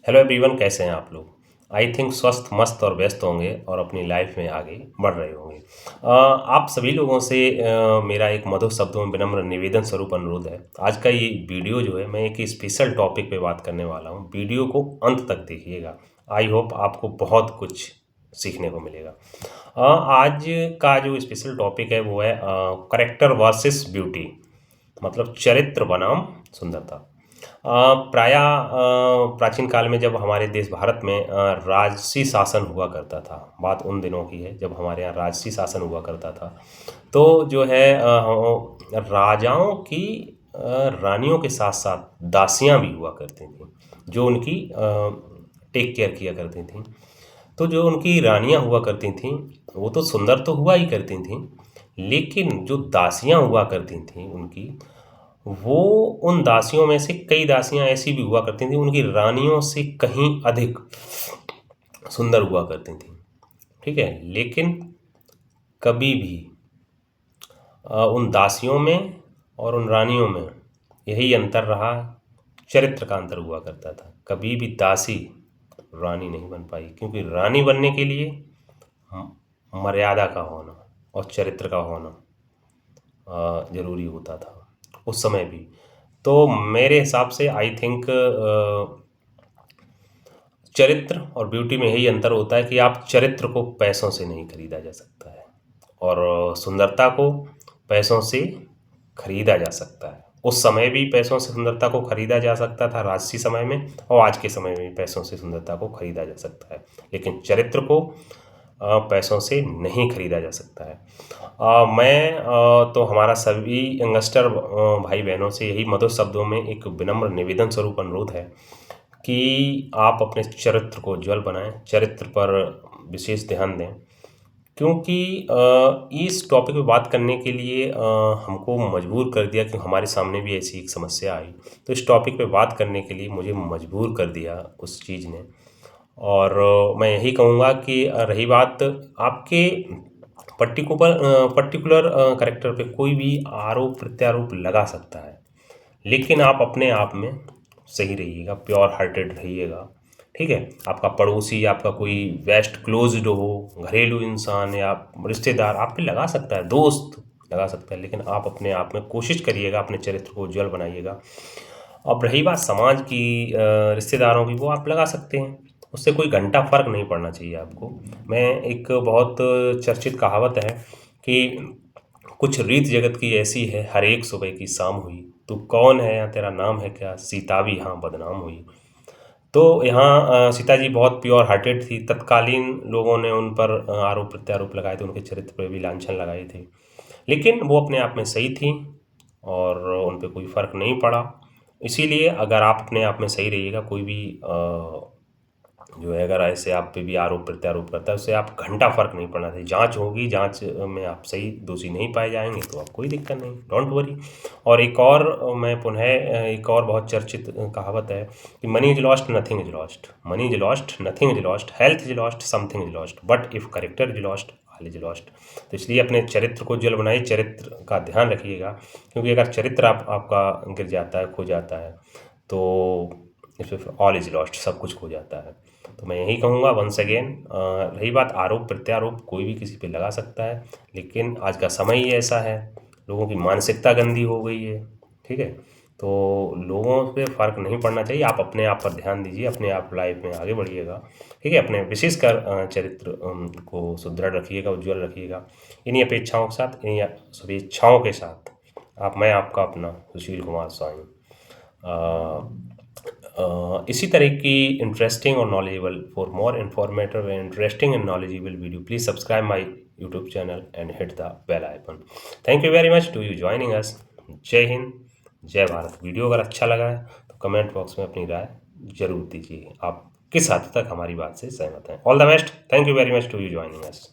Hello everyone, कैसे हैं आप लोग। आई थिंक स्वस्थ मस्त और व्यस्त होंगे और अपनी लाइफ में आगे बढ़ रहे होंगे। आप सभी लोगों से मेरा एक मधुर शब्दों में विनम्र निवेदन स्वरूप अनुरोध है। आज का ये वीडियो जो है, मैं एक स्पेशल टॉपिक पे बात करने वाला हूँ। वीडियो को अंत तक देखिएगा। आई होप आपको बहुत कुछ सीखने को मिलेगा। आज का जो स्पेशल टॉपिक है वो है करेक्टर वर्सेस ब्यूटी, मतलब चरित्र बनाम सुंदरता। प्राचीन काल में जब हमारे देश भारत में राजसी शासन हुआ करता था, बात उन दिनों की है जब हमारे यहाँ राजसी शासन हुआ करता था। तो जो है राजाओं की रानियों के साथ साथ दासियां भी हुआ करती थीं, जो उनकी टेक केयर किया करती थीं। तो जो उनकी रानियां हुआ करती थीं वो तो सुंदर तो हुआ ही करती थीं, लेकिन जो दासियां हुआ करती थीं उनकी, वो उन दासियों में से कई दासियां ऐसी भी हुआ करती थीं उनकी रानियों से कहीं अधिक सुंदर हुआ करती थीं। ठीक है, लेकिन कभी भी उन दासियों में और उन रानियों में यही अंतर रहा, चरित्र का अंतर हुआ करता था। कभी भी दासी रानी नहीं बन पाई, क्योंकि रानी बनने के लिए मर्यादा का होना और चरित्र का होना जरूरी होता था उस समय भी। तो मेरे हिसाब से आई थिंक चरित्र और ब्यूटी में यही अंतर होता है कि आप चरित्र को पैसों से नहीं खरीदा जा सकता है, और सुंदरता को पैसों से खरीदा जा सकता है। उस समय भी पैसों से सुंदरता को खरीदा जा सकता था, राजसी समय में, और आज के समय में भी पैसों से सुंदरता को खरीदा जा सकता है, लेकिन चरित्र को पैसों से नहीं खरीदा जा सकता है। मैं तो हमारा सभी यंगस्टर भाई बहनों से यही मधुर शब्दों में एक विनम्र निवेदन स्वरूप अनुरोध है कि आप अपने चरित्र को उज्ज्वल बनाएं, चरित्र पर विशेष ध्यान दें। क्योंकि इस टॉपिक पे बात करने के लिए हमको मजबूर कर दिया, कि हमारे सामने भी ऐसी एक समस्या आई, तो इस टॉपिक पे बात करने के लिए मुझे मजबूर कर दिया उस चीज़ ने। और मैं यही कहूँगा कि रही बात आपके पर्टिकुलर करेक्टर पे, कोई भी आरोप प्रत्यारोप लगा सकता है, लेकिन आप अपने आप में सही रहिएगा, प्योर हार्टेड रहिएगा। ठीक है, आपका पड़ोसी, आपका कोई वेस्ट क्लोज्ड हो, घरेलू इंसान या रिश्तेदार आप पे लगा सकता है, दोस्त लगा सकता है, लेकिन आप अपने आप में कोशिश करिएगा, अपने चरित्र को उज्ज्वल बनाइएगा। अब रही बात समाज की, रिश्तेदारों की, वो आप लगा सकते हैं, उससे कोई घंटा फर्क नहीं पड़ना चाहिए आपको। मैं एक बहुत चर्चित कहावत है कि कुछ रीत जगत की ऐसी है, हर एक सुबह की शाम हुई, तू कौन है या तेरा नाम है क्या, सीता भी यहाँ बदनाम हुई। तो यहाँ सीता जी बहुत प्योर हार्टेड थी, तत्कालीन लोगों ने उन पर आरोप प्रत्यारोप लगाए थे, उनके चरित्र पर भी लांछन लगाए थे, लेकिन वो अपने आप में सही थी और उन पर कोई फर्क नहीं पड़ा। इसीलिए अगर आप अपने आप में सही रहिएगा, कोई भी जो है अगर ऐसे आप पे भी आरोप प्रत्यारोप करता है, उससे आप घंटा फर्क नहीं पड़ना चाहिए। जांच होगी, जांच में आप सही दोषी नहीं पाए जाएंगे तो आप कोई दिक्कत नहीं, डोंट वरी। और एक और मैं पुनः एक और बहुत चर्चित कहावत है कि money is lost, nothing is lost. Money is lost, nothing is lost, health is lost, something is lost, but if character is lost, all is lost. तो इसलिए अपने चरित्र को उज्ज्वल बनाइए, चरित्र का ध्यान रखिएगा, क्योंकि अगर चरित्र आपका गिर जाता है, खो जाता है, तो इसमें ऑल इज लॉस्ट, सब कुछ खो जाता है। तो मैं यही कहूँगा वंस अगेन, रही बात आरोप प्रत्यारोप, कोई भी किसी पे लगा सकता है, लेकिन आज का समय ही ऐसा है, लोगों की मानसिकता गंदी हो गई है। ठीक है, तो लोगों पे फ़र्क नहीं पड़ना चाहिए, आप अपने आप पर ध्यान दीजिए, अपने आप लाइफ में आगे बढ़िएगा। ठीक है, अपने विशेषकर चरित्र को सुदृढ़ रखिएगा, उज्ज्वल रखिएगा। इन्हीं अपेक्षाओं के साथ, इन्हीं सभी इच्छाओं के साथ मैं आपका अपना सुशील कुमार साई इसी तरह की इंटरेस्टिंग और knowledgeable, for more informative and interesting and knowledgeable video, please subscribe my YouTube channel and hit the bell icon. Thank you very much to you joining us. जय हिंद, जय भारत। वीडियो अगर अच्छा लगा है तो कमेंट बॉक्स में अपनी राय जरूर दीजिए, आप किस हद तक हमारी बात से सहमत हैं। All the best, thank you very much to you joining us.